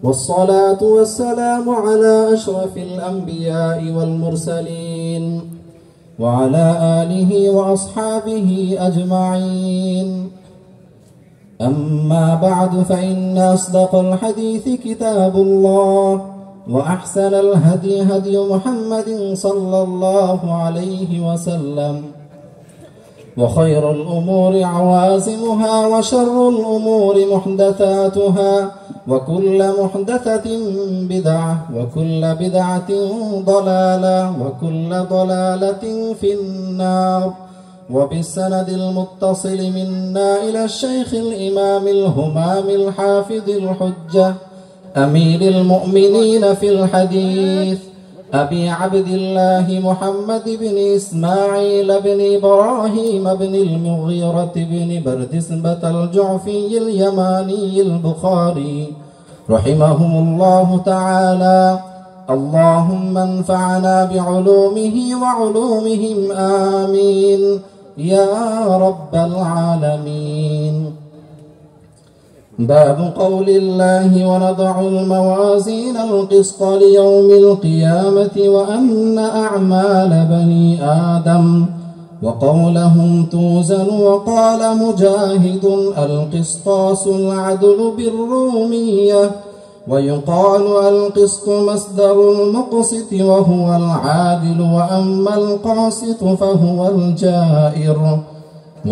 والصلاة والسلام على أشرف الأنبياء والمرسلين وعلى آله وأصحابه أجمعين. أما بعد، فإن أصدق الحديث كتاب الله، وأحسن الهدي هدي محمد صلى الله عليه وسلم، وخير الأمور عوازمها، وشر الأمور محدثاتها، وكل محدثة بدعة، وكل بدعة ضلالة، وكل ضلالة في النار. وبالسند المتصل منا إلى الشيخ الإمام الهمام الحافظ الحجة أمير المؤمنين في الحديث أبي عبد الله محمد بن إسماعيل بن إبراهيم بن المغيرة بن بردسبة الجعفي اليماني البخاري رحمهم الله تعالى. اللهم انفعنا بعلومه وعلومهم آمين يا رب العالمين. باب قول الله: ونضع الموازين القسط ليوم القيامة وأن أعمال بني آدم، وقولهم توزن. وقال مجاهد: القسطاس العدل بالرومية، ويقال القسط مصدر المقسط وهو العادل، وأما القاسط فهو الجائر.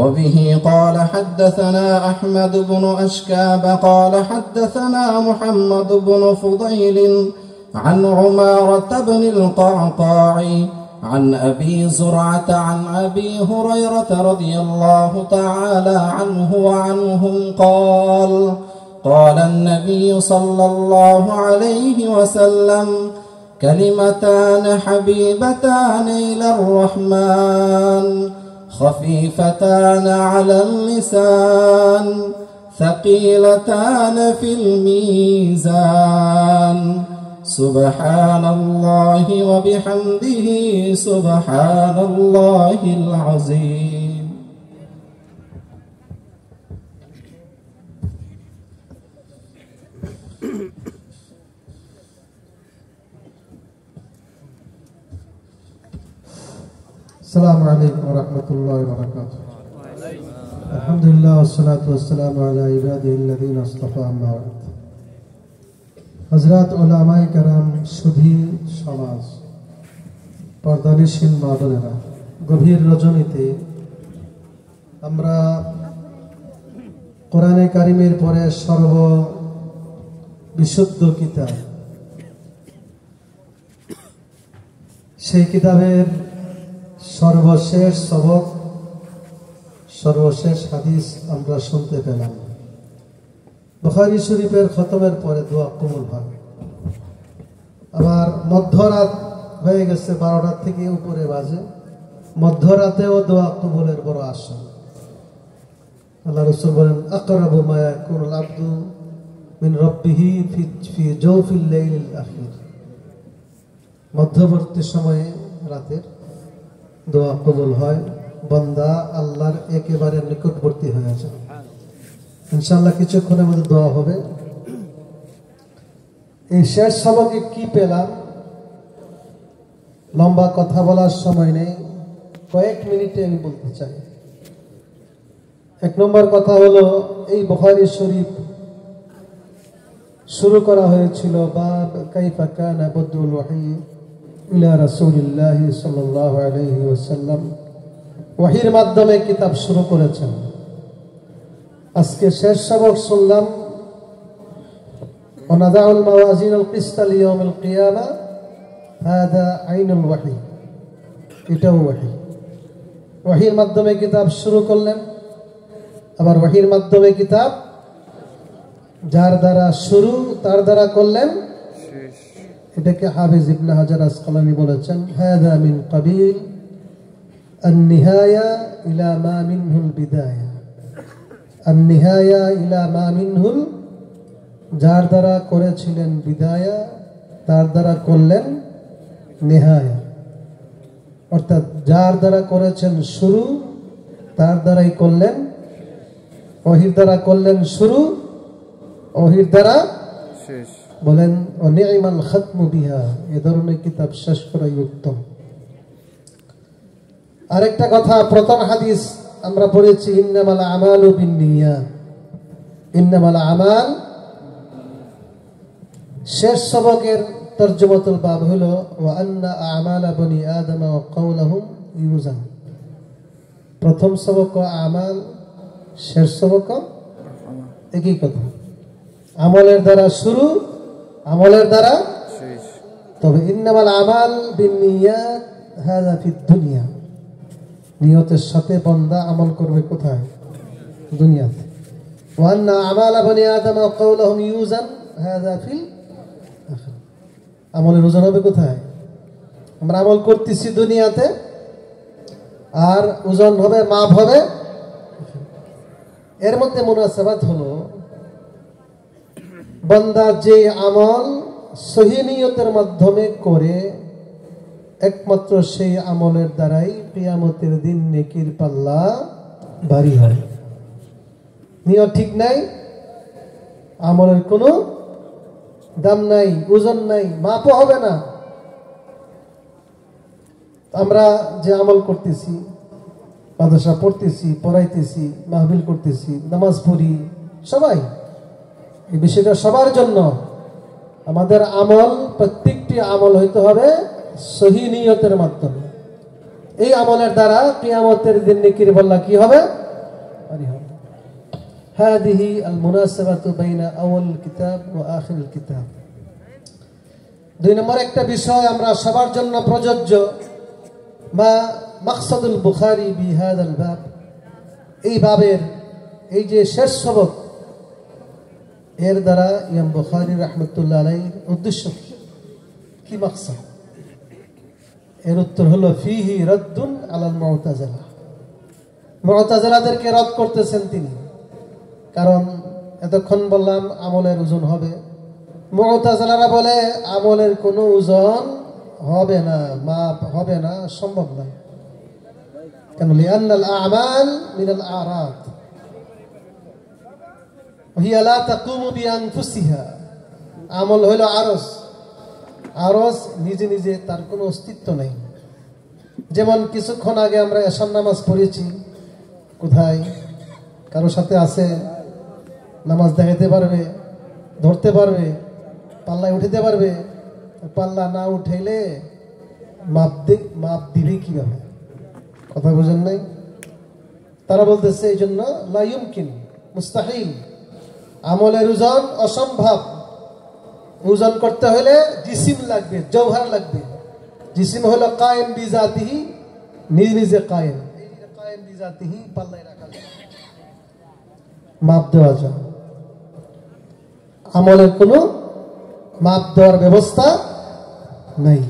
وبه قال حدثنا أحمد بن أشكاب قال حدثنا محمد بن فضيل عن عمارة بن القعقاع عن أبي زرعة عن أبي هريرة رضي الله تعالى عنه وعنهم قال: قال النبي صلى الله عليه وسلم: كلمتان حبيبتان إلى الرحمن، خفيفتان على اللسان، ثقيلتان في الميزان، سبحان الله وبحمده سبحان الله العظيم. السلام عليكم ورحمة الله وبركاته. الحمد لله والصلاة والسلام على عباده الذين اصطفى. أما بعد। হযরত উলামায়ে কেরাম, সুধী সমাজ, পর্দানিশীন মা বোনেরা, গভীর রজনীতে আমরা কোরআনে কারিমের পরে সর্ব বিশুদ্ধ কিতাব, সেই কিতাবের সর্বশেষ সবক, সর্বশেষ হাদিস আমরা শুনতে পেলাম। বুখারী শরীফের খতমের পরে দোয়া কবুল হয়। আবার মধ্যরাত হয়ে গেছে, 12টা থেকে উপরে বাজে। মধ্যরাতেও দোয়া কবুলের বড় আশা। আল্লাহ রাসূল বলেন: আকরাবু মা ইয়াকুনুল আবদু মিন রাব্বিহি ফি জাওফিল লাইলিল আখির। মধ্যবর্তী সময়ে রাতের দোয়া কবুল হয়, বান্দা আল্লাহর একেবারে নিকটবর্তী হয়ে যায়। ইনশাআল্লাহ কিছুক্ষণের মধ্যে দোয়া হবে। এই শেষ সবকে কি পেলাম, লম্বা কথা বলার সময় নেই, কয়েক মিনিটে আমি বলতে চাই। এক নম্বর কথা হলো, এই বুখারী শরীফ শুরু করা হয়েছিল বাব কাইফা কানা বদউল ওয়াহী ইলা রাসূলিল্লাহি সাল্লাল্লাহু আলাইহি ওয়াসাল্লাম। ওয়াহীর মাধ্যমে কিতাব শুরু করেছেন। আজকে শেষ সবক শুনলাম ওয়ানাদাউল মাওয়াজিনাল কিসতা লিয়াউমিল কিয়ামা, হাদা আইনুল ওয়াহী। এটাও ওয়াহী। ওয়াহীর মাধ্যমে কিতাব শুরু করলেন, আবার ওয়াহীর মাধ্যমে কিতাব যার দ্বারা শুরু তার দ্বারা করলেন। এটাকে হাফেজ ইবনে হাজার আসকালানি বলেছেন, হাদা মিন কাবিল আন-নিহায়া ইলা মা মিনহুল বিদায়া। আন-নিহায়া ইলা মা মিনহুল, যার দ্বারা করেছিলেন বিদায়া তার দ্বারা করলেন নিহায়া। অর্থাৎ যার দ্বারা করেছেন শুরু তার দ্বারাই করলেন, ওহীর দ্বারা করলেন শুরু, ওহির দ্বারা শেষ। বলেন ও নি'মাল খাতমু বিহা, এ ধরনের কিতাব শেষ করাই উত্তম। আরেকটা কথা, প্রথম হাদিস আমরা পড়েছি ইন্নামাল আমালু বিন্নিয়াত, ইন্নামাল আমাল। শেষ সবকের তরজমাতুল বাব হলো ওয়া আন্না আমালা বনি আদম ওয়া কাওলাহুম ইউজান। প্রথম সবক আমাল, শেষ সবক একই কথা, আমলের দ্বারা শুরু, আমলের দ্বারা শেষ। তবে ইন্নামাল আমাল বিন্নিয়াত হাযা ফিদ দুনিয়া, নিয়তের সাথে বান্দা আমল করবে কোথায়? দুনিয়াতে। ওয়া আন্না আমালা বনি আদম ওয়া কাওলাহুম ইউজান হাযা ফিল আখিরাহ, আমলের ওজন হবে কোথায়? আমরা আমল করতেছি দুনিয়াতে, আর ওজন হবে, মাপ হবে। এর মধ্যে মুনাসাবাত হলো বান্দা যে আমল সহি নিয়তের মাধ্যমে করে একমাত্র সেই আমলের দ্বারাই কিয়ামতের দিন নেকির পাল্লা ভারী হয়। নিয়ত ঠিক নাই, আমলের কোনো দাম নাই, ওজন নাই, মাপও হবে না। আমরা যে আমল করতেছি, মাদ্রাসা পড়তেছি, পড়াইতেছি, মাহফিল করতেছি, নামাজ পড়ি, সবাই এই বিষয়টা সবার জন্য। আমাদের আমল, প্রত্যেকটি আমল হইতে হবে সহি নিয়তের মাধ্যমে। এই আমলের দ্বারা কিয়ামতের দিন নেকির পাল্লা কি হবে? হাদিহি আল মুনাসাবাতু বাইনা আউয়াল কিতাব ওয়া আখিরুল কিতাব। দুই নম্বর একটা বিষয় আমরা সবার জন্য প্রযোজ্য, মা মাকসাদুল বুখারী বিহাদাল বাব, এই বাবের এই যে শেষ সবক, এর দ্বারা ইমাম বুখারী রাহমাতুল্লাহ আলাইহির উদ্দেশ্য কি, মাকসাদ? এর উত্তর হলো ফিহি রাদ্দুন আলাল মুতাজিলা। মুতাজিলাদেরকে রদ করতেছেন তিনি, কারণ এতক্ষণ বললাম আমলের ওজন হবে। মুতাজিলারা বলে আমলের কোনো ওজন হবে না, মাপ হবে না, সম্ভব না। কেন? লিআন্নাল আ'মাল মিনাল আ'রাদ হিয়া লা তাকুমু বিআনফুসিহা। আমল হলো আরজ, আরজ নিজে নিজে তার কোনো অস্তিত্ব নেই। যেমন কিছুক্ষণ আগে আমরা এশার নামাজ পড়েছি, কোথায় কারোর সাথে আছে, নামাজ দেখাতে পারবে, ধরতে পারবে, পাল্লায় উঠাতে পারবে। পাল্লা না উঠাইলে মাপ দিবে কিভাবে? কথা বোঝেন নাই? তারা বলতেছে এই জন্য লা ইউমকিন, মুস্তাহিল, আমলের ওজন অসম্ভব। ওজন করতে হলে জিসিম লাগবে, জৌহার লাগবে। জিসিম হলো কায়েম বিজাতিহি, নিজ নিজে কায়েম, কায়েম বিজাতিহি, পাল্লায় রাখা যায়, মাপ দেওয়া যায়। আমলের কোনো মাপ দেওয়ার ব্যবস্থা নাই।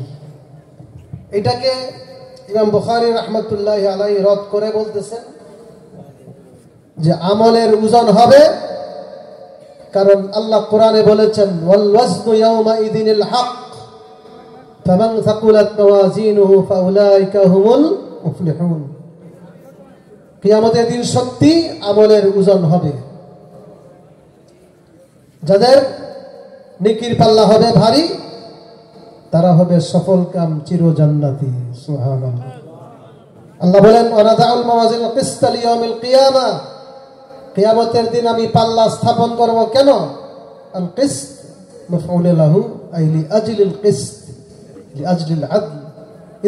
এটাকে ইমাম বুখারী রাহমাতুল্লাহি আলাইহি রদ করে বলতেছেন যে আমলের ওজন হবে, কারণ আল্লাহ কোরআনে বলেছেন ওয়াল ওয়াজনু ইয়াওমা ইদিনিল হক ফামান সাকুলাত মাওয়াজিনুহু ফাউলাইকা হুমুল মুফলিহুন। কিয়ামতের দিন সত্যি আমলের ওজন হবে, যাদের নেকির পাল্লা হবে ভারী, তারা হবে সফল কাম, চির জান্নাতি। সুবহানাল্লাহ। আল্লাহ বলেন ওয়ানাদাউল মাওয়াজিনুল কিসত লিয়াউমিল কিয়ামা, কিয়ামতের দিন আমি পাল্লা স্থাপন করব। কেন? আল কিসত মাফউল লাহু আই লিআজলিল কিসত, লিআজলিল আদল,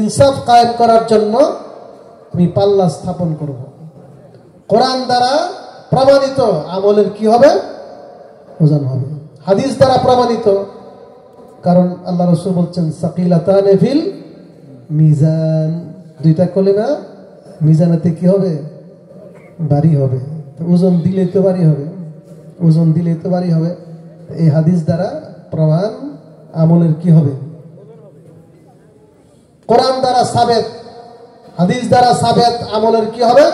ইনসাফ কায়েম করার জন্য আমি পাল্লা স্থাপন করব। কোরআন দ্বারা প্রমাণিত আমলের কি হবে? ওজন হবে। হাদিস দ্বারা প্রমাণিত, কারণ আল্লাহ রাসূল বলছেন সাকিলাতানে ফিল মিজান, দুইটা কলিমা মিজানেতে কি হবে? ভারী হবে। ওজন দিলে তো ভারী হবে, ওজন দিলে তো ভারী হবে। এই হাদিস দ্বারা প্রমাণ আমলের কি হবে? কোরআন দ্বারা সাবেত, হাদিস দ্বারা সাবেত আমলের কি হবে?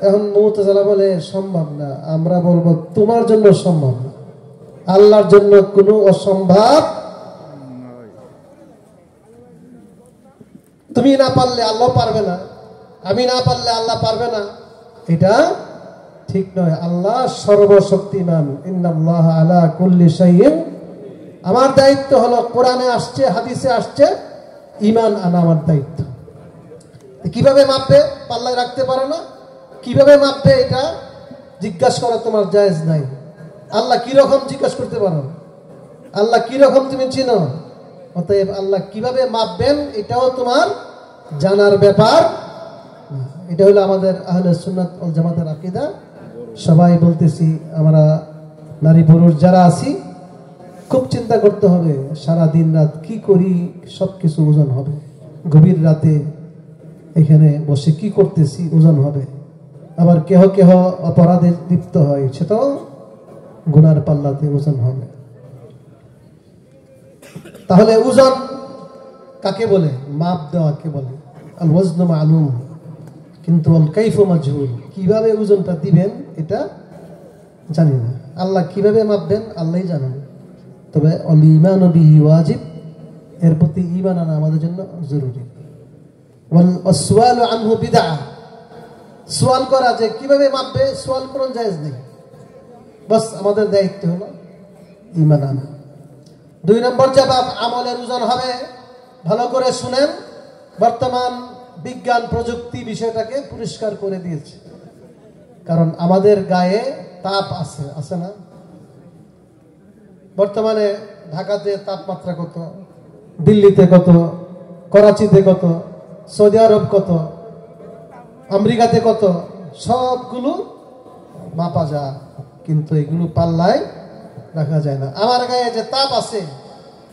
এখন মুতাজিলা বলে সম্ভব না, আমরা বলবো তোমার জন্য সম্ভব না, আল্লাহর জন্য কোনো অসম্ভব। তুমি না পারলে আল্লাহ পারবে না, আমি না পারলে আল্লাহ পারবে না, এটা ঠিক নয়। আল্লাহ সর্বশক্তিমান, ইন্নাল্লাহা আলা কুল্লি শাইইন। আমার দায়িত্ব হলো, কোরআনে আসছে, হাদিসে আসছে, ঈমান আনা আমার দায়িত্ব। কিভাবে মাপবে? পাল্লায় রাখতে পারো না, কিভাবে মাপবে এটা জিজ্ঞাসা করা তোমার জায়েজ নাই। আল্লাহ কিরকম জিজ্ঞাসা করতে পারো? আল্লাহ কিরকম তুমি চিনো? অতএব আল্লাহ কিভাবে মাপবেন এটাও তোমার জানার ব্যাপার। এটা হলো আমাদের আহলে সুন্নাত ওয়াল জামাতের আকীদা। সবাই বলতেছি, আমরা নারী পুরুষ যারা আছি, খুব চিন্তা করতে হবে, সারা দিন রাত কি করি সবকিছু ওজন হবে। গভীর রাতে এখানে বসে কি করতেছি ওজন হবে। আবার কেহ কেহ অপরাধে লিপ্ত হয়, সেটাও গুনার পাল্লাতে ওজন হবে। তাহলে ওজন কাকে বলে? মাপ দেওয়াকে বলে। আল ওয়াজনু মালুম, কিন্তু আল কাইফু মাজহুল। কিভাবে ওজনটা দিবেন এটা জানি না। আল্লাহ কিভাবে মাপবেন আল্লাহই জানেন। তবে আল ঈমানু বিহি ওয়াজিব, এর প্রতি ঈমান আনা আমাদের জন্য জরুরি। ওয়াল আসওয়ালু আনহু বিদআ, সওয়াল করা যে কিভাবে মাপবে, সওয়াল করুন জায়েজ নেই। বাস আমাদের দায়িত্ব হলো ঈমান আনা। 2 নম্বর জবাব, আমলের ওজন হবে। ভালো করে শুনেন, বর্তমান বিজ্ঞান প্রযুক্তি বিষয়টাকে পরিষ্কার করে দিয়েছে। কারণ আমাদের গায়ে তাপ আছে, আছে না? বর্তমানে ঢাকাতে তাপমাত্রা কত, দিল্লিতে কত, করাচিতে কত, সৌদি আরব কত, আমেরিকাতে কত, সবগুলো মাপা যায়, কিন্তু এগুলো পাল্লায় রাখা যায় না। আমার গায়ে যে তাপ আছে,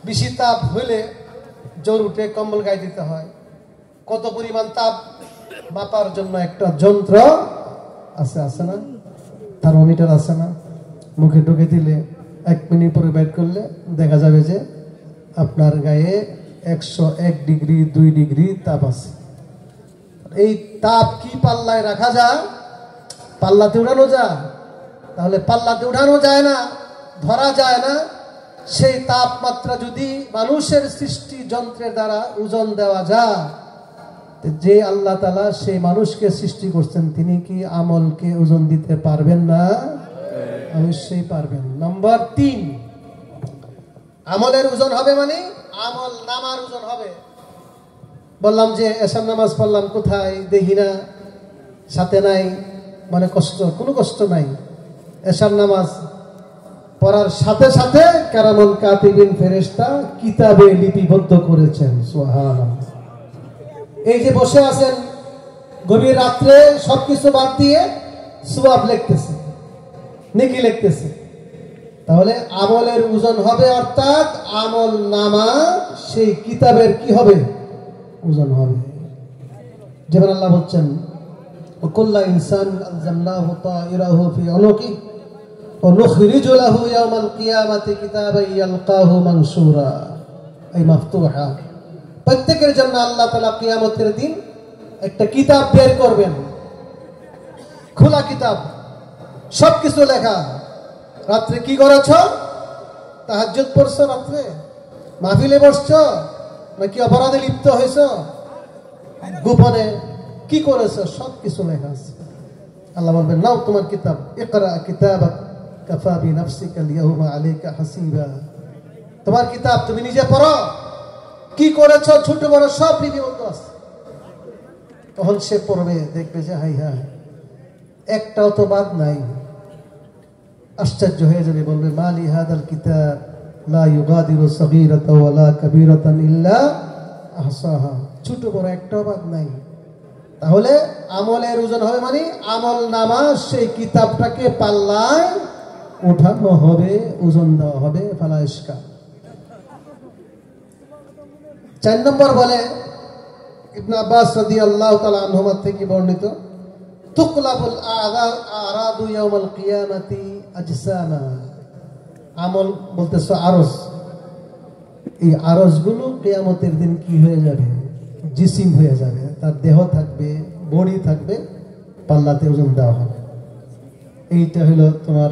বেশি তাপ হইলে জ্বর উঠে, কম্বল গায়ে দিতে হয়। কত পরিমাণ তাপ মাপার জন্য একটা যন্ত্র আছে, আছে না? থার্মোমিটার আছে না? মুখে ঢুকে দিলে 1 মিনিট পরে বের করলে দেখা যাবে যে আপনার গায়ে 101 ডিগ্রি 2 ডিগ্রি তাপ আছে। এই তাপ কি পাল্লায় রাখা যায়? পাল্লাতে উঠানো যায়? তাহলে পাল্লাতে উঠানো যায় না, ধরা যায় না। সেই তাপমাত্রা যদি মানুষের সৃষ্টি যন্ত্রের দ্বারা ওজন দেওয়া যায়, যে আল্লাহ তাআলা সেই মানুষকে সৃষ্টি করছেন, তিনি কি আমলকে ওজন দিতে পারবেন না? অবশ্যই পারবেন। নম্বর 3, আমলের ওজন হবে মানে আমল নামার ওজন হবে। বললাম যে এশার নামাজ পড়লাম, কোথায় দেখি না, সাথে নাই, মানে কষ্ট, কোনো কষ্ট নাই। এশার নামাজ পড়ার সাথে সাথে কারামুল কাতিবিন ফেরেশতা কিতাবে লিপিবদ্ধ করেছেন। সুবহানাল্লাহ। এই যে বসে আছেন গভীর রাত্রে, সবকিছু বাদ দিয়ে সওয়াব লিখতেছে, নেকি লিখতেছে। তাহলে আমলের ওজন হবে, অর্থাৎ আমল নামা সেই কিতাবের কি হবে? ওজন হবে। যেমন আল্লাহ বলছেন, কুল্লা ইনসান আলজামনাহু তাইরাহু ফি উনুকি ওয়া নুখরিজু লাহু ইয়াওমাল কিয়ামাতি কিতাবান ইয়ালকাহু মানসুরা, এই মাফতুহা। প্রত্যেকের জন্য আল্লাহ তাআলা কিয়ামতের দিন একটা কিতাব বের করবেন, খোলা কিতাব, সবকিছু লেখা। রাত্রে কি করেছ? তাহাজ্জুদ পড়ছো, রাত্রে মাহফিলে বসছো, নাকি অপরাধে লিপ্ত হয়েছ, গোপনে কি করেছ, সবকিছু লেখা আছে। আল্লাহ বলবেন, নাও তোমার কিতাব, ইকরা কিতাবাক কাফা বিনাফসিকা আল-ইয়াওমা আলাইকা হাসিবা। তোমার কিতাব তুমি নিজে পড়ো, কি করেছ ছোট বড় সব লিপিবদ্ধ আছে। তখন সে পড়বে, দেখবে যে হাই হাই, একটাও তো বাদ নাই। আশ্চর্য হয়ে যাবে, বলবে মালি হাদাল কিতাব লা ইউগাদিরু সগীরাতাও ওয়ালা কাবীরাতান ইল্লা আহসাহা। ছোট বড় একটাও বাদ নাই। তাহলে আমলের ওজন হবে মানে আমল নামা সেই কিতাবটাকে পাল্লায় উঠানো হবে, ওজন দেওয়া হবে। ফালা ইশকা। 4 নম্বর বলে, ইবনে আব্বাস রাদিয়াল্লাহু তাআলা আনহুমা থেকে বর্ণিত, তুকলাবুল আরাদু ইয়াউমাল কিয়ামাতি আজসামা। আমল বলতেছো আরজ, এই আরজগুলো কিয়ামতের দিন কি হয়ে যাবে? জিসিম হয়ে যাবে, তার দেহ থাকবে, বডি থাকবে, পাল্লাতে ওজন দেওয়া হবে। এইটা হলো তোমার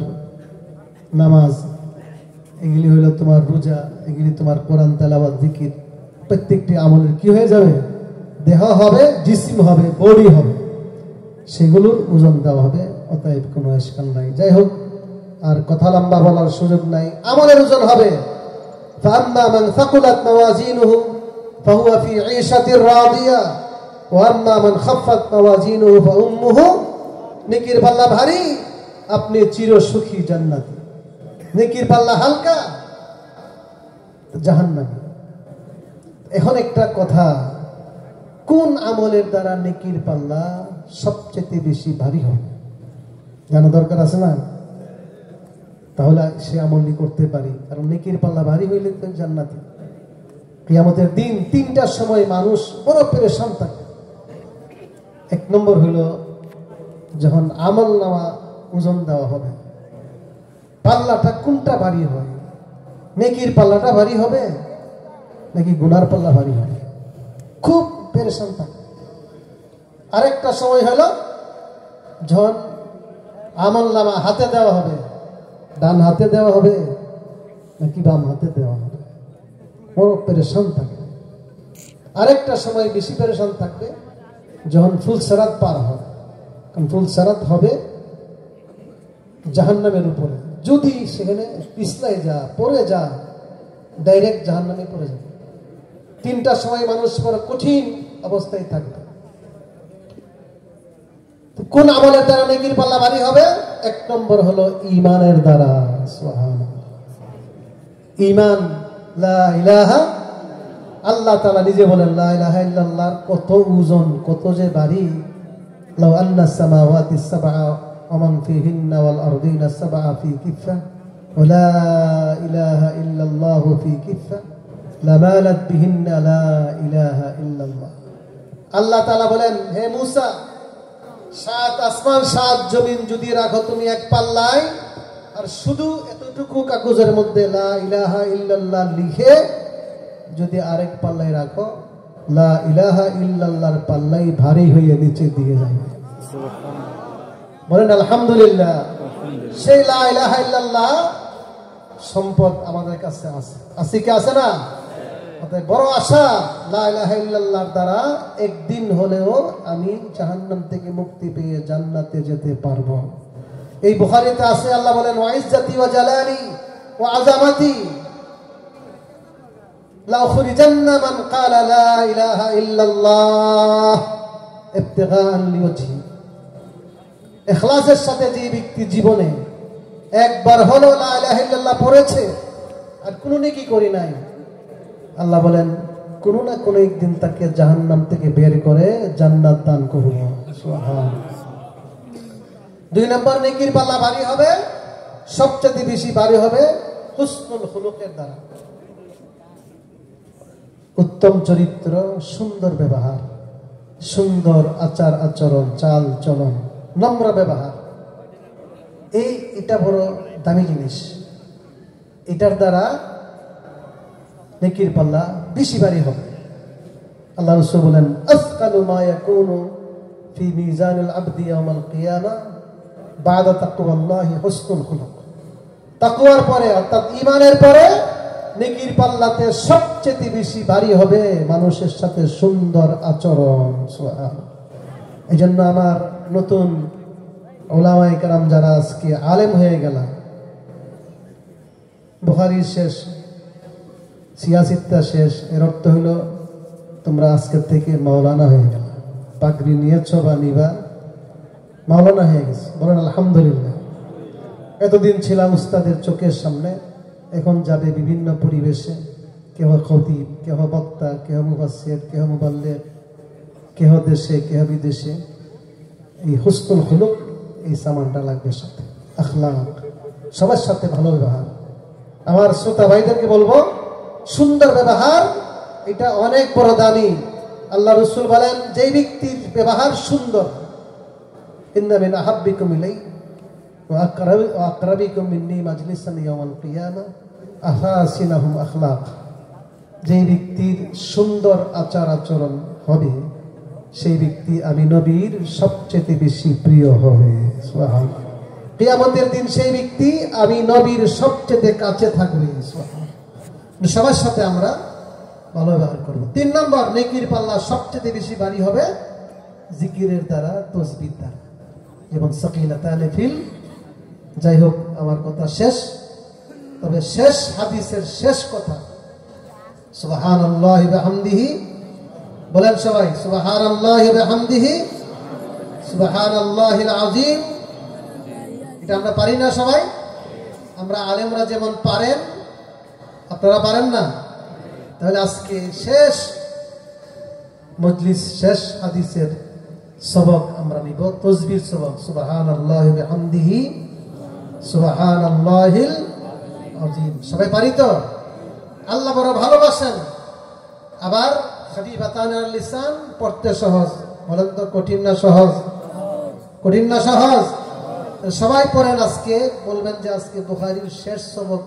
নামাজ, এগুলি হলো তোমার রোজা, এগুলি তোমার কোরআন তেলাওয়াত, জিকির। প্রত্যেকটি আমলের কি হয়ে যাবে? দেহ হবে, জিসিম হবে, বডি হবে, সেগুলোর ওজন দেওয়া হবে। অতএব কোনো ইশকাল নাই। যাই হোক, আর কথা লম্বা বলার সুযোগ নাই। আমলের ওজন হবে فأما من ثقلت موازينه فهو في عيشة راضية وأما من خفت موازينه فأمه নেকির পাল্লা ভারী, আপনি চির সুখী জান্নাতি। নেকির পাল্লা হালকা, জাহান্নামী। এখন একটা কথা, কোন আমলের দ্বারা নেকির পাল্লা সবচেয়ে বেশি ভারী হবে জানা দরকার আছে না? তাহলে সে আমলই করতে পারি, কারণ নেকির পাল্লা ভারী হইলে তো জান্নাতি। কিয়ামতের দিন 3টার সময় মানুষ বড় পেরেশান থাকে। 1 নম্বর হলো যখন আমল নামা ওজন দেওয়া হবে, পাল্লাটা কোনটা ভারী হয়? নেকির পাল্লাটা ভারী হবে নাকি গুনার পাল্লা ভারী হবে? খুব পেরেশান থাকে। আরেকটা সময় হলো যখন আমল নামা হাতে দেওয়া হবে, ডান হাতে দেওয়া হবে নাকি বাম হাতে দেওয়া হবে, বড় পেরেশান থাকে। আরেকটা সময় বেশি পেরেশান থাকবে যখন ফুলসেরাত পার হবে, কারণ ফুলসেরাত হবে জাহান্নামের উপরে। যদি সেখানে পিছলাই যা, পড়ে যা, ডাইরেক্ট জাহান্নামে পড়ে যাবে। 3টার সময় মানুষ বড় কঠিন অবস্থায় থাকবে। কোন আমলের দ্বারা নেকির পাল্লা ভারী হবে? 1 নম্বর হলো ঈমানের দ্বারা। সুবহানাল্লাহ। ঈমান, লা ইলাহা, আল্লাহ তাআলা নিজে বলেন লা ইলাহা ইল্লাল্লাহর কত ওজন, কত যে ভারী। লাউ আন্না সামাওয়াতি সাবআ ওয়া মান ফিহিন্না ওয়াল আরদিনা সাবআ ফি কিফা ওয়া লা ইলাহা ইল্লাল্লাহু ফি কিফা লামালাত বিহিন্না লা ইলাহা ইল্লাল্লাহ। আল্লাহ তাআলা বলেন, হে মূসা, 7 আসমান 7 জমিন যদি রাখো তুমি এক পাল্লায়, আর শুধু এতটুকু কাগজের মধ্যে লা ইলাহা ইল্লাল্লাহ লিখে যদি আরেক পাল্লায় রাখো, লা ইলাহা ইল্লাল্লাহর পাল্লাই ভারী হয়ে নিচে দিয়ে যাবে। বলেন আলহামদুলিল্লাহ। সেই লা ইলাহা ইল্লাল্লাহ সম্পদ আমাদের কাছে আছে, আছে কি আছে না? বড় আশা, লা ইলাহা ইল্লাল্লাহর দ্বারা একদিন হলেও আমি জাহান্নাম থেকে মুক্তি পেয়ে জান্নাতে যেতে পারবো। এই বুখারীতে আছে, আল্লাহ বলেন ওয়া ইজ্জতি ওয়া জালালি ওয়া আযামাতি লা উখরিজান্না মান ক্বালা লা ইলাহা ইল্লাল্লাহ ইবতিগাআন লিওয়াজহি। ইখলাসের সাথে যে ব্যক্তি জীবনে একবার হলো লা ইলাহা ইল্লাল্লাহ পড়েছে আর কোনো নেকি করি নাই, আল্লাহ বলেন কোনো না কোনো একদিন তাকে জাহান্নাম থেকে বের করে জান্নাত দান করব। সুবহানাল্লাহ। 2 নম্বর নেকির পাল্লা ভারী হবে, সবচেয়ে বেশি ভারী হবে হুসনুল খুলুকের দ্বারা। উত্তম চরিত্র, সুন্দর ব্যবহার, সুন্দর আচার আচরণ, চাল চলন, নম্র ব্যবহার, এটা বড় দামি জিনিস। এটার দ্বারা নেকির পাল্লা বেশি ভারী হবে। আল্লাহ রাসূল বলেন, আসকালু মা ইয়াকুনু ফি মিজানিল আবদি ইয়াউমাল কিয়ামা বাদা তাকওয়াল্লাহি হুসনুল খুলুক। তাকওয়ার পরে অর্থাৎ ঈমানের পরে নেকির পাল্লাতে সবচেয়ে বেশি ভারী হবে মানুষের সাথে সুন্দর আচরণ। সুবহানাল্লাহ। এইজন্য আমার নতুন উলামায়ে কেরাম যারা আজকে আলেম হয়ে গেল, বুখারীর শেষ, সিয়াসিত্তা শেষ, এর অর্থ হলো তোমরা আজকে থেকে মাওলানা হয়ে গেল। পাগড়ি নিয়েছো বা নিবা, মাওলানা হয়ে গেছে। বলেন আলহামদুলিল্লাহ। এতদিন ছিলাম উস্তাদের চোখের সামনে, এখন যাবে বিভিন্ন পরিবেশে, কেহ খতিব, কেহ বক্তা, কেহ মুফাসসির, কেহ মুবাল্লিগ, কেহ দেশে, কেহ বিদেশে। এই হুসনুল খুলুক, এই সামানটা লাগবে সাথে, আখলাক, সবার সাথে ভালো ব্যবহার। আমার শ্রোতা ভাইদেরকে বলবো, সুন্দর ব্যবহার এটা অনেক বড় দামি। আল্লাহ রাসূল বলেন, যে ব্যক্তির ব্যবহার সুন্দর, ইন্না মিন আহাব্বিকুম ইলাইহি ওয়া আকরাবিকুম মিন্নি মাজলিসান ইয়াওমাল কিয়ামা আহসানুহুম আখলাক। যে ব্যক্তির সুন্দর আচার আচরণ হবে, সেই ব্যক্তি আমি নবীর সবচেয়ে বেশি প্রিয় হবে। সুবহানাল্লাহ। কিয়ামতের দিন সেই ব্যক্তি আমি নবীর সবচেয়ে কাছে থাকবে। সুবহানাল্লাহ। সবার সাথে আমরা ভালো ব্যবহার করব। 3 নম্বর নেকির পাল্লা সবচেয়ে বেশি ভারী হবে জিকিরের দ্বারা, তসবির দ্বারা। এবং সাকিলাতানি ফিল, যাই হোক আমার কথা শেষ। তবে শেষ হাদিসের শেষ কথা সুবহানাল্লাহি ওয়া বিহামদিহি, বলেন সবাই সুবহানাল্লাহি ওয়া বিহামদিহি সুবহানাল্লাহিল আযীম। এটা আমরা পারি না সবাই? আমরা আলেমরা যেমন পারেন, আপনারা পারেন না? তাহলে আজকে শেষ মজলিস, শেষ হাদিসের সবক আমরা নিব, তাসবিহ সবক। সুবহানাল্লাহি ওয়া বিহামদিহি সুবহানাল্লাহিল আযীম। সবাই পারি তো? আল্লাহ বড় ভালোবাসেন। আবার খাফিফাতানিল লিসান, পড়তে সহজ। বলেন তো কঠিন না সহজ? কঠিন না সহজ? সবাই পড়েন। আজকে বলবেন যে আজকে বুখারীর শেষ সবক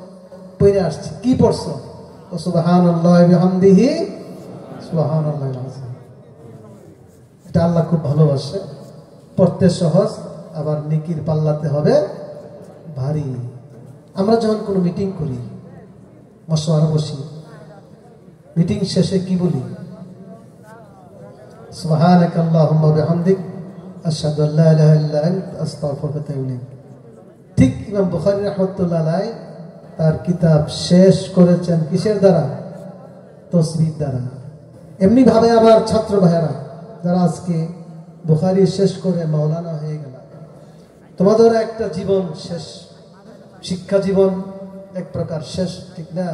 পড়ে আসছে। কি পড়ছো? সুবহানাল্লাহি ওয়া বিহামদিহি সুবহানাল্লাহিল আযীম। এটা আল্লাহ খুব ভালোবাসে। পড়তে সহজ, আবার নেকির পাল্লাতে হবে ভারী। আমরা যখন কোনো মিটিং করি, মশওয়ারা বসি, মিটিং শেষে কি বলি? সুবহানাকা আল্লাহুম্মা ওয়া বিহামদিক আশহাদু আল্লা ইলাহা ইল্লা আনতা আস্তাগফিরুকা ওয়া আতুবু ইলাইক। ঠিক ইমাম বুখারী রাহমাতুল্লাহ আলাইহি তার কিতাব শেষ করেছেন কিসের দ্বারা? তাসবিহ দ্বারা। এমনি ভাবে আবার ছাত্র ভাইয়েরা যারা আজকে বুখারী শেষ করে মাওলানা হয়ে গেল, তোমাদের একটা জীবন শেষ, শিক্ষা জীবন এক প্রকার শেষ, ঠিক না?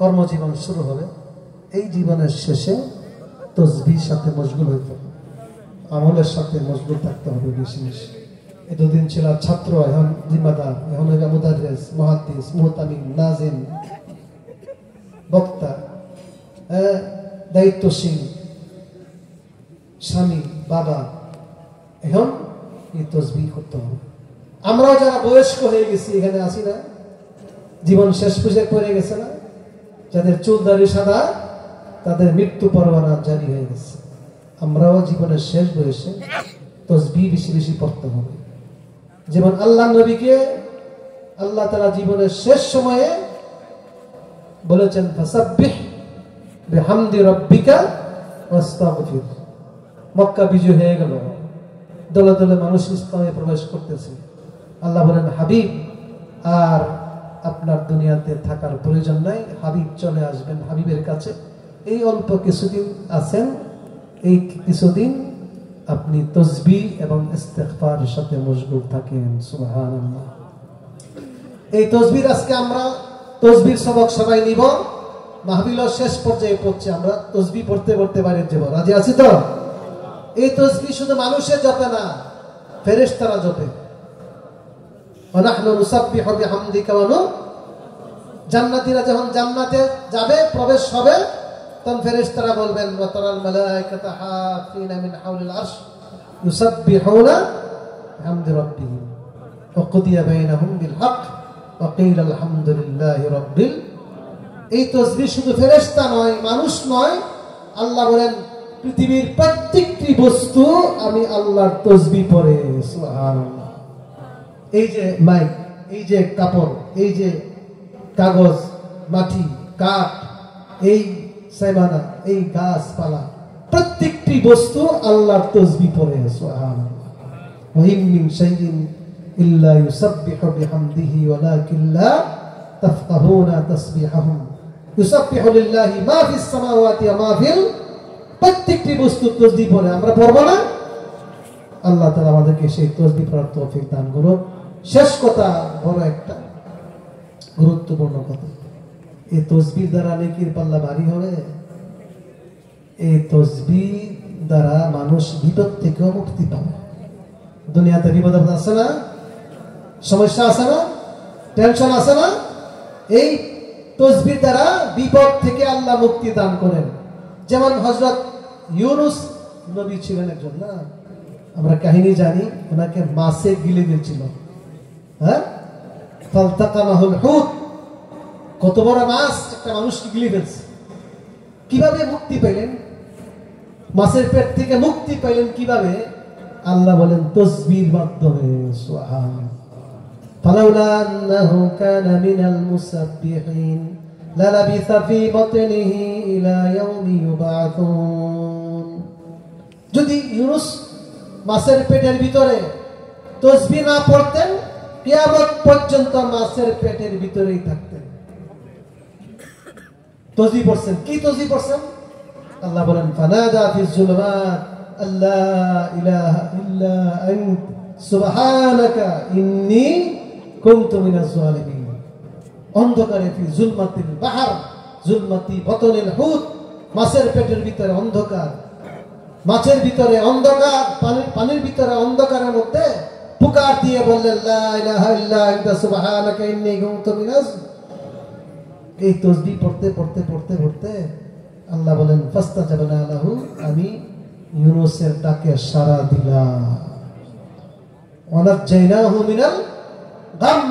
কর্মজীবন শুরু হবে। এই জীবনের শেষে তাসবিহর সাথে মশগুল হইতে হবে, আমলের সাথে মশগুল থাকতে হবে বেশি বেশি। এতদিন ছিল ছাত্র, এখন জিম্মাদার, এখন হইবা মুদাররিস, মুহাদ্দিস, মুহতামিম, নাজিম, বক্তা, দায়িত্বশীল স্বামী, বাবা। এখন এই তাসবিহ করতে হবে। আমরাও যারা বয়স্ক হয়ে গেছি এখানে আসি না, জীবন শেষ পোশাক পরে গেছে না, যাদের চুল দাড়ি সাদা তাদের মৃত্যু পরোয়ানা জারি হয়ে গেছে। আমরাও জীবনের শেষ বয়সে তাসবিহ বেশি বেশি পড়তে হবে। যেমন আল্লাহ নবীকে আল্লাহ তাআলা জীবনের শেষ সময়ে বলেছেন ফাসাব্বিহ বিহামদি রাব্বিকা ওয়াস্তাগফির। মক্কা বিজয় হয়ে গেল, দলে দলে মানুষ ইসলামে প্রবেশ করতেছে। আল্লাহ বলেন হাবিব আর আপনার দুনিয়াতে থাকার প্রয়োজন নাই, হাবিব চলে আসবেন হাবিবের কাছে। এই অল্প কিছুদিন আছেন, এই কিছুদিন আপনি তাসবিহ এবং ইস্তিগফারের সাথে মশগুল থাকেন। সুবহানাল্লাহ। এই তাসবিহ আজকে আমরা তাসবিহ সবক সবাই নিব। মাহফিলের শেষ পর্যায়ে পড়ছি আমরা, তাসবিহ পড়তে পড়তে বাইরে যাব। রাজি আছি তো? এই তাসবিহ শুধু মানুষের জপে না, ফেরেশতারা জপে। ওয়া নাহনু নুসাব্বিহু বিহামদিকা ওয়া নু। জান্নাতীরা যখন জান্নাতে যাবে, প্রবেশ হবে, তখন ফেরেশতারা বলবেন ওয়া তারাল মালায়েকাতা হাফিনা মিন হাওলিল আরশ ইউসাব্বিহুনা বিহামদি রাব্বিহিম ওয়া কুদিয়া বাইনাহুম বিল হক ওয়া কিলা আলহামদুলিল্লাহি রাব্বিল। এই তাসবিহ শুধু ফেরেশতা নয়, মানুষ নয়। আল্লাহ বলেন পৃথিবীর প্রত্যেকটি বস্তু আমি আল্লাহর তাসবিহ পড়ে। সুবহানাল্লাহ। এই যে মাইক, এই যে কাপড়, এই যে কাগজ, মাটি, কাঠ, এই সাইবানা, এই গাছপালা, প্রত্যেকটি বস্তু আল্লাহর তাসবিহ পড়ে। সুবহানাল্লাহ। ওয়া ইন মিন শাইইন ইল্লা ইউসাব্বিহু বিহামদিহি ওয়ালাকিন লা তাফকাহুনা তাসবিহাহুম। ইউসাব্বিহু লিল্লাহি মা ফিস সামাওয়াতি ওয়া মা ফিল। প্রত্যেকটি বস্তু তাসবিহ পড়ে। আমরা পড়ব না? আল্লাহ তাআলা আমাদেরকে সেই তাসবিহ পড়ার তৌফিক দান করুন। শেষ কথা, বড় একটা গুরুত্বপূর্ণ কথা, এই তাসবিহ দ্বারা নেকির পাল্লা ভারী হবে। এই তাসবিহ দ্বারা মানুষ বিপদ থেকেও মুক্তি পাবে। দুনিয়াতে বিপদ আছে না, সমস্যা আছে না, টেনশন আছে না? এই তাসবিহ দ্বারা বিপদ থেকে আল্লাহ মুক্তি দান করেন। যেমন হযরত ইউনূস নবী ছিলেন একজন, না? আমরা কাহিনী জানি, ওনাকে মাছে গিলে গিয়েছিল। হ্যাঁ, ফালতাকামাহুল হুত। কত বড় মাছ একটা মানুষকে গিলে ফেলছে। কিভাবে মুক্তি পেলেন? মাছের পেট থেকে মুক্তি পেলেন কিভাবে? আল্লাহ বলেন তাসবিহর মাধ্যমে। সুবহানাল্লাহ। ফালাউলা আন্নাহু কানা মিনাল মুসাব্বিহিন লালাবিসা ফি বাতনিহি ইলা ইয়াউমি ইউবাআসুন। যদি ইউনূস মাছের পেটের ভিতরে তসবিহ না পড়তেন কিয়ামত পর্যন্ত মাছের পেটের ভিতরেই থাকতেন। তসবিহ পড়ছেন, কি তসবিহ পড়ছেন? আল্লাহ বলেন ফানাদা ফিজ যুলমাত আল্লা ইলাহা ইল্লা আনত সুবহানাকা ইন্নী কুনতু মিনাজ জালিমিন। অন্ধকারে ফি যুলমাতিল বাহর যুলমাতি বাতনিল হুত, মাছের পেটের ভিতরে অন্ধকার, মাছের ভিতরে অন্ধকার, পানির ভিতরে অন্ধকারের মধ্যে পুকার দিয়ে বললেন লা ইলাহা ইল্লা আনতা সুবহানাকা ইন্নী কুনতু মিনাজ। এই তাসবিহ পড়তে পড়তে পড়তে পড়তে আল্লাহ বলেন ফাস্তাজাবনা লাহু, আমি ইউনূসের ডাকে সাড়া দিলাম। ওয়ানাজ্জাইনাহু মিনাল গাম,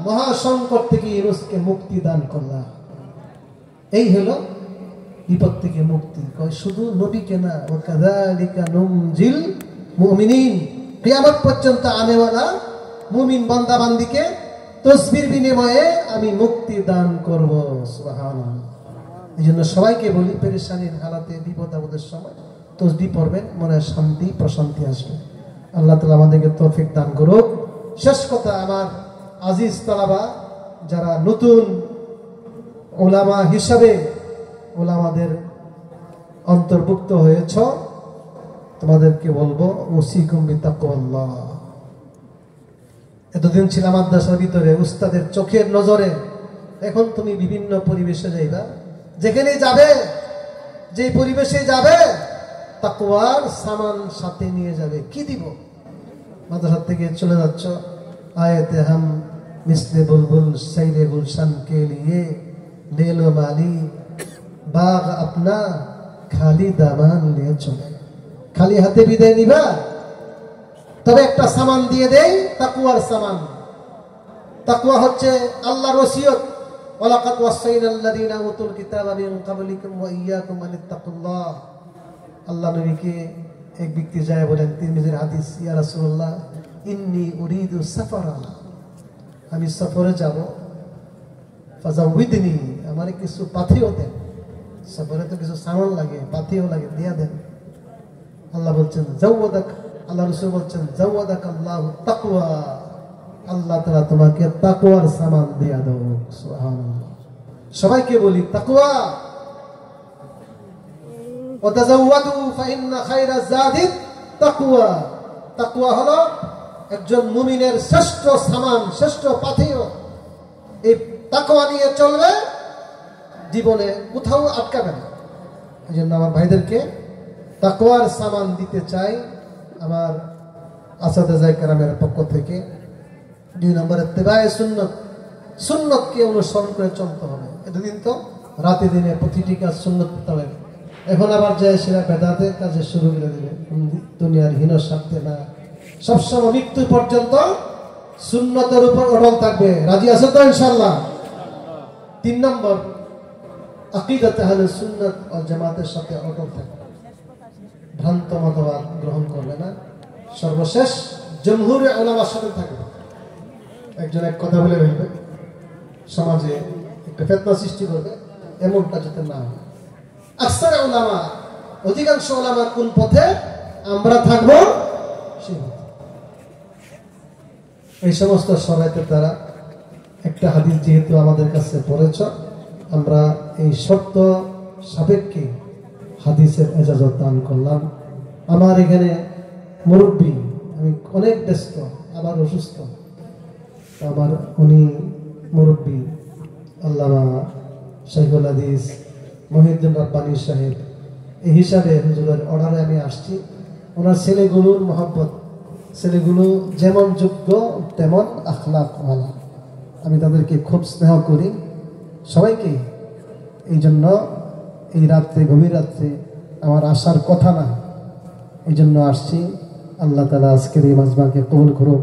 মহা সংকট থেকে ইউনূসকে মুক্তি দান করলাম। এই হলো বিপদ থেকে মুক্তি। কয় শুধু নবীকে না, ওয়া কাযালিকা নুনজিল মুমিনিন, কিয়ামত পর্যন্ত আনেওয়ালা মুমিন বান্দা বান্দীকে তাসবিহর বিনিময়ে আমি মুক্তি দান করব। সুবহানাল্লাহ। এইজন্য সবাইকে বলি, পেরেশানির হালাতে বিপদ আপদের সময় তাসবিহ পড়বেন, মনে শান্তি প্রশান্তি আসবে। আল্লাহ তাআলা আমাদেরকে তৌফিক দান করুক। শেষ কথা, আমার আজিজ তালাবা যারা নতুন উলামা হিসাবে উলামাদের অন্তর্ভুক্ত হয়েছ, তোমাদেরকে বলবো ওসিকুম বিতাকওয়াল্লাহ। এতদিন ছিলাম মাদ্রাসার ভিতরে উস্তাদের চোখের নজরে, এখন তুমি বিভিন্ন পরিবেশে যাইবা, যেখানে যাবে, যে পরিবেশে যাবে তাকওয়ার সামান সাথে নিয়ে যাবে। কি দিব? মাদ্রাসা থেকে চলে যাচ্ছ, আয়াতে হাম মিসলে বুলবুল সৈরে গুলশান কে লিয়ে ले लो माली बाग अपना खाली दामान लिए चले। खाली हाथे বিদায় নিবা, তবে একটা সামান দিয়ে দেই, তাকওয়ার সামান। তাকওয়া হচ্ছে আল্লাহর ওসিয়ত, ওয়ালাকাদ ওয়াসাইনাল লাযিনা উতুল কিতাবা মিন ক্বাবলিকুম ওয়া ইয়্যাকুম আনিত্তাকুল্লাহ। আল্লাহ নবীকে এক ব্যক্তি যায় বলেন, তিরমিজির হাদিস, ইয়া রাসূলুল্লাহ ইন্নী উরিদু সাফারা, আমি সফরে যাব, ফাজাউইদনি, আমারে কিছু পাথিও দেন। সফরে তো কিছু সামান লাগে, পাথিও লাগে, দিয়া দেন। আল্লাহ বলছেন জাওয়াদাক, আল্লাহ রাসূল বলছেন জাওয়াদাকাল্লাহু তাকওয়া, আল্লাহ তাআলা তোমাকে তাকওয়ার সামান দিয়া দাও। সুবহানাল্লাহ। সবাইকে বলি তাকওয়া। ওয়া তাজাওয়াদু ফাইন্না খায়রা যাদিত তাকওয়া। তাকওয়া হলো একজন মুমিনের শ্রেষ্ঠ সামান, শ্রেষ্ঠ পাথেয়। এই তাকওয়া নিয়ে চলবে, জীবনে কোথাও আটকাবে না। এই জন্য আমার ভাইদেরকে তাকওয়ার সামান দিতে চাই আমার আসাদায়ে কেরামের পক্ষ থেকে। 2 নম্বর ইত্তিবায়ে সুন্নাত, সুন্নতকে অনুসরণ করে চলতে হবে। এতদিন তো রাতে দিনে প্রতিটি কাজ সুন্নত করতে হবে, এখন আবার যায় সেরা বেদাতের কাজে শুরু করে দিবে, দুনিয়ার হীন স্বার্থে না। সবসময় মৃত্যু পর্যন্ত সুন্নতের উপর অটল থাকবে। রাজি আছো তো ইনশাআল্লাহ? 3 নম্বর আকীদাতে আহলে সুন্নাত ওয়াল জামাতের সাথে অটল থাকবে, ভ্রান্ত মতবাদ গ্রহণ করবে না। সর্বশেষ জমহুরে উলামার সাথে থাকবে। একজন এক কথা বলে ফেলবে, সমাজে একটা ফিতনা সৃষ্টি করবে, এমনটা যাতে না হয়। আকসারে উলামা, অধিকাংশ উলামা কোন পথে? আমরা থাকবো সেই পথে। এই সমস্ত শরাইতের দ্বারা একটা হাদিস যেহেতু আমাদের কাছে পড়েছ, আমরা এই শর্ত সাপেক্ষে হাদিসের ইজাজত দান করলাম। আমার এখানে মুরব্বী, আমি অনেক ব্যস্ত, আবার অসুস্থ, আমার উনি মুরব্বী আল্লামা শাইখুল হাদিস মহিউদ্দিন রাব্বানী সাহেব, এই হিসাবে হুজুরের অর্ডারে আমি আসছি। ওনার ছেলেগুলোর মহব্বত, ছেলেগুলো যেমন যোগ্য তেমন আখলাকওয়ালা, আমি তাদেরকে খুব স্নেহ করি, সবাইকে। এই জন্য এই রাত্রে, গভীর রাত্রে আমার আসার কথা না, এই জন্য আসছি। আল্লাহ তাআলা আজকের এই মাজমাকে কবুল করুক।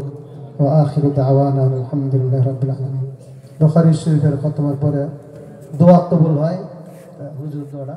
ওয়া আখিরু দাওয়ানা আলহামদুলিল্লাহি রাব্বিল আলামিন। বুখারী শরীফের খতমের পরে দোয়া কবুল হয়, হুজুর দোয়া